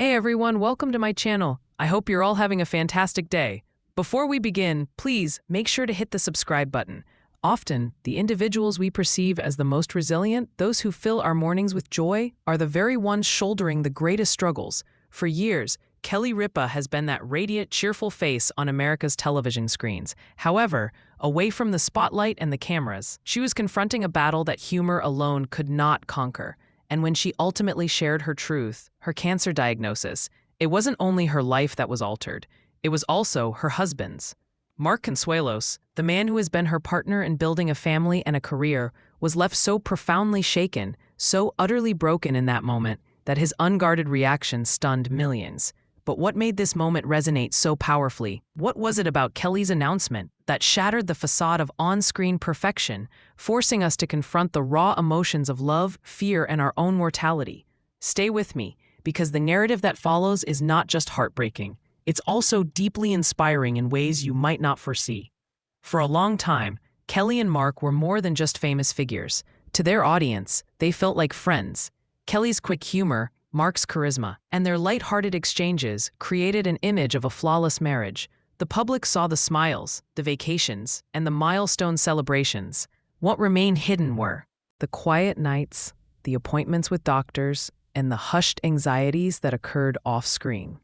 Hey everyone, welcome to my channel. I hope you're all having a fantastic day. Before we begin, please make sure to hit the subscribe button. Often, the individuals we perceive as the most resilient, those who fill our mornings with joy, are the very ones shouldering the greatest struggles. For years, Kelly Ripa has been that radiant, cheerful face on America's television screens. However, away from the spotlight and the cameras, she was confronting a battle that humor alone could not conquer. And when she ultimately shared her truth, her cancer diagnosis, it wasn't only her life that was altered, it was also her husband's. Mark Consuelos, the man who has been her partner in building a family and a career, was left so profoundly shaken, so utterly broken in that moment, that his unguarded reaction stunned millions. But what made this moment resonate so powerfully? What was it about Kelly's announcement that shattered the facade of on-screen perfection, forcing us to confront the raw emotions of love, fear, and our own mortality? Stay with me, because the narrative that follows is not just heartbreaking. It's also deeply inspiring in ways you might not foresee. For a long time, Kelly and Mark were more than just famous figures. To their audience, they felt like friends. Kelly's quick humor, Mark's charisma, and their light-hearted exchanges created an image of a flawless marriage. The public saw the smiles, the vacations, and the milestone celebrations. What remained hidden were the quiet nights, the appointments with doctors, and the hushed anxieties that occurred off-screen.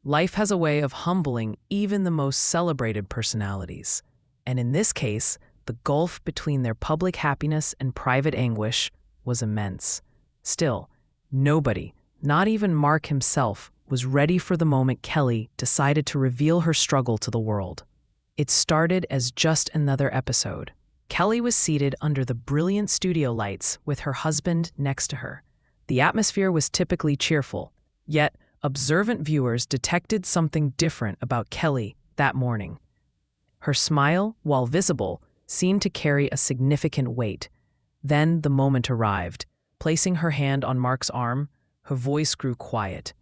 Life has a way of humbling even the most celebrated personalities. And in this case, the gulf between their public happiness and private anguish was immense. Still, nobody, not even Mark himself, was ready for the moment Kelly decided to reveal her struggle to the world. It started as just another episode. Kelly was seated under the brilliant studio lights with her husband next to her. The atmosphere was typically cheerful, yet observant viewers detected something different about Kelly that morning. Her smile, while visible, seemed to carry a significant weight. Then the moment arrived. Placing her hand on Mark's arm, her voice grew quiet.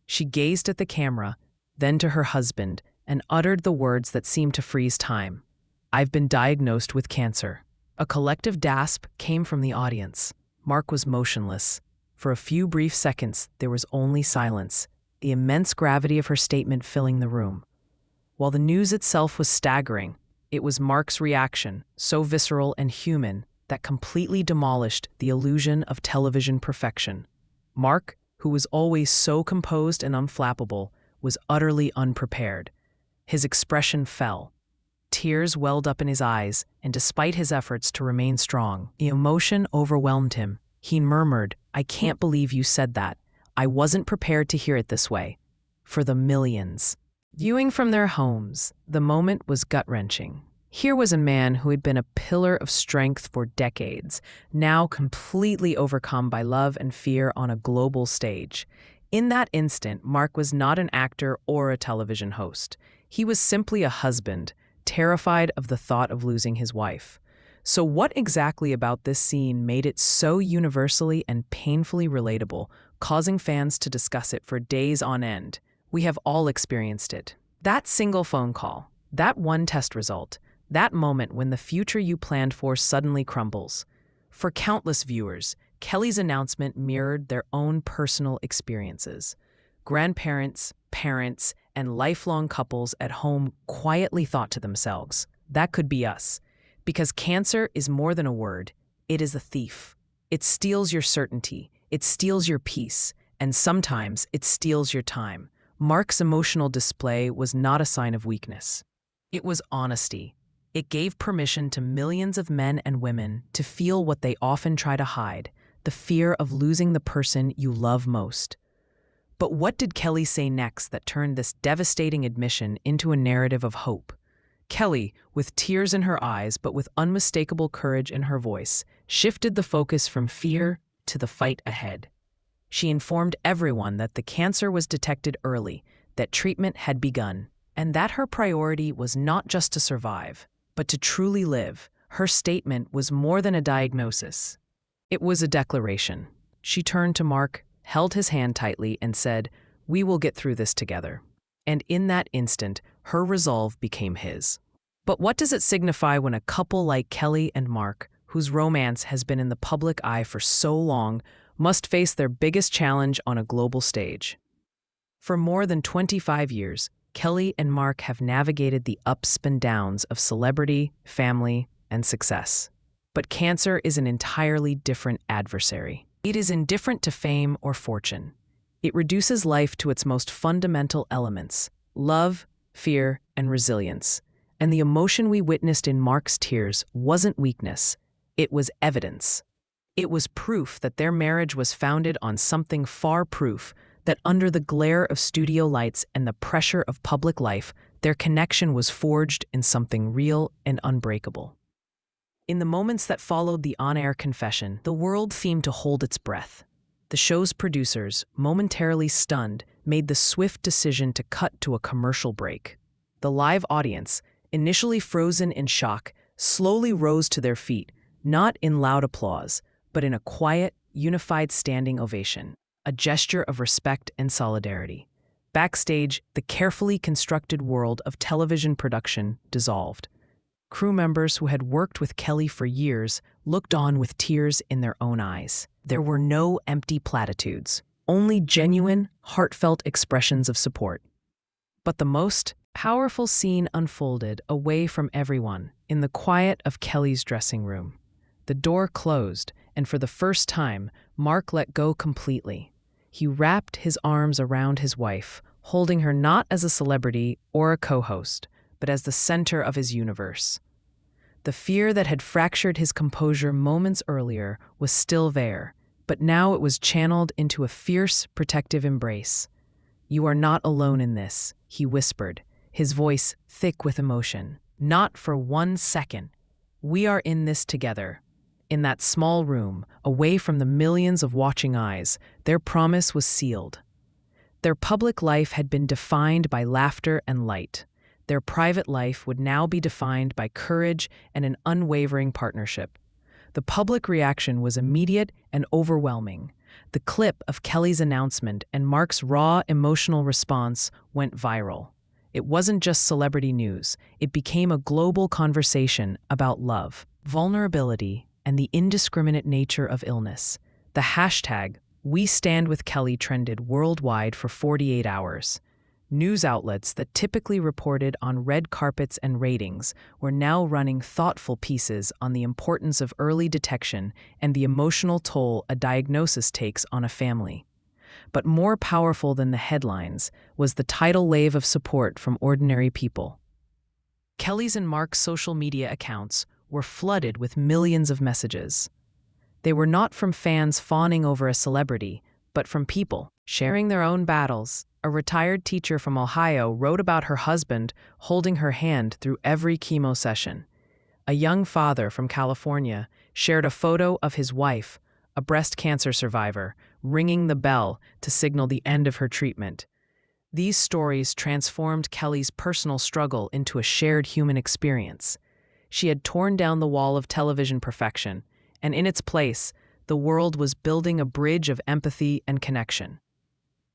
She gazed at the camera, then to her husband, and uttered the words that seemed to freeze time. "I've been diagnosed with cancer." A collective gasp came from the audience. Mark was motionless. For a few brief seconds, there was only silence, the immense gravity of her statement filling the room. While the news itself was staggering, it was Mark's reaction, so visceral and human, that completely demolished the illusion of television perfection. Mark, who was always so composed and unflappable, was utterly unprepared. His expression fell. Tears welled up in his eyes, and despite his efforts to remain strong, the emotion overwhelmed him. He murmured, "I can't believe you said that. I wasn't prepared to hear it this way." For the millions viewing from their homes, the moment was gut-wrenching. Here was a man who had been a pillar of strength for decades, now completely overcome by love and fear on a global stage. In that instant, Mark was not an actor or a television host. He was simply a husband, terrified of the thought of losing his wife. So what exactly about this scene made it so universally and painfully relatable, causing fans to discuss it for days on end? We have all experienced it. That single phone call, that one test result, that moment when the future you planned for suddenly crumbles. For countless viewers, Kelly's announcement mirrored their own personal experiences. Grandparents, parents, and lifelong couples at home quietly thought to themselves, "That could be us." Because cancer is more than a word, it is a thief. It steals your certainty, it steals your peace, and sometimes it steals your time. Mark's emotional display was not a sign of weakness. It was honesty. It gave permission to millions of men and women to feel what they often try to hide, the fear of losing the person you love most. But what did Kelly say next that turned this devastating admission into a narrative of hope? Kelly, with tears in her eyes but with unmistakable courage in her voice, shifted the focus from fear to the fight ahead. She informed everyone that the cancer was detected early, that treatment had begun, and that her priority was not just to survive, but to truly live. Her statement was more than a diagnosis. It was a declaration. She turned to Mark, held his hand tightly, and said, "We will get through this together." And in that instant, her resolve became his. But what does it signify when a couple like Kelly and Mark, whose romance has been in the public eye for so long, must face their biggest challenge on a global stage? For more than 25 years, Kelly and Mark have navigated the ups and downs of celebrity, family, and success. But cancer is an entirely different adversary. It is indifferent to fame or fortune. It reduces life to its most fundamental elements: love, fear, and resilience. And the emotion we witnessed in Mark's tears wasn't weakness, it was evidence. It was proof that their marriage was founded on something far proof, that under the glare of studio lights and the pressure of public life, their connection was forged in something real and unbreakable. In the moments that followed the on-air confession, the world seemed to hold its breath. The show's producers, momentarily stunned, made the swift decision to cut to a commercial break. The live audience, initially frozen in shock, slowly rose to their feet, not in loud applause, but in a quiet, unified standing ovation, a gesture of respect and solidarity. Backstage, the carefully constructed world of television production dissolved. Crew members who had worked with Kelly for years looked on with tears in their own eyes. There were no empty platitudes, only genuine, heartfelt expressions of support. But the most powerful scene unfolded away from everyone, in the quiet of Kelly's dressing room. The door closed, and for the first time, Mark let go completely. He wrapped his arms around his wife, holding her not as a celebrity or a co-host, but as the center of his universe. The fear that had fractured his composure moments earlier was still there, but now it was channeled into a fierce, protective embrace. "You are not alone in this," he whispered, his voice thick with emotion. "Not for 1 second. We are in this together." In that small room, away from the millions of watching eyes, their promise was sealed. Their public life had been defined by laughter and light. Their private life would now be defined by courage and an unwavering partnership. The public reaction was immediate and overwhelming. The clip of Kelly's announcement and Mark's raw, emotional response went viral. It wasn't just celebrity news. It became a global conversation about love, vulnerability, and the indiscriminate nature of illness. The hashtag #WeStandWithKelly trended worldwide for 48 hours. News outlets that typically reported on red carpets and ratings were now running thoughtful pieces on the importance of early detection and the emotional toll a diagnosis takes on a family. But more powerful than the headlines was the tidal wave of support from ordinary people. Kelly's and Mark's social media accounts were flooded with millions of messages. They were not from fans fawning over a celebrity, but from people sharing their own battles. A retired teacher from Ohio wrote about her husband holding her hand through every chemo session. A young father from California shared a photo of his wife, a breast cancer survivor, ringing the bell to signal the end of her treatment. These stories transformed Kelly's personal struggle into a shared human experience. She had torn down the wall of television perfection, and in its place, the world was building a bridge of empathy and connection.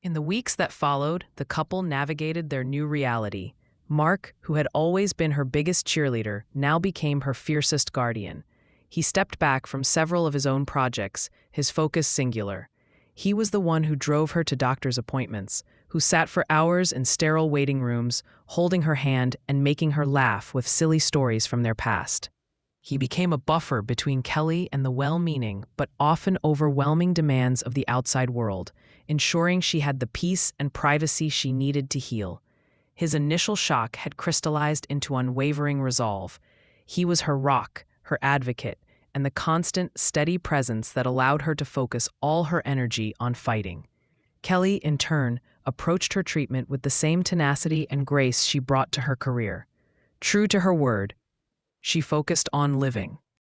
In the weeks that followed, the couple navigated their new reality. Mark, who had always been her biggest cheerleader, now became her fiercest guardian. He stepped back from several of his own projects, his focus singular. He was the one who drove her to doctor's appointments, who sat for hours in sterile waiting rooms, holding her hand and making her laugh with silly stories from their past. He became a buffer between Kelly and the well-meaning but often overwhelming demands of the outside world, ensuring she had the peace and privacy she needed to heal. His initial shock had crystallized into unwavering resolve. He was her rock, her advocate, and the constant, steady presence that allowed her to focus all her energy on fighting. Kelly, in turn, approached her treatment with the same tenacity and grace she brought to her career. True to her word, she focused on living.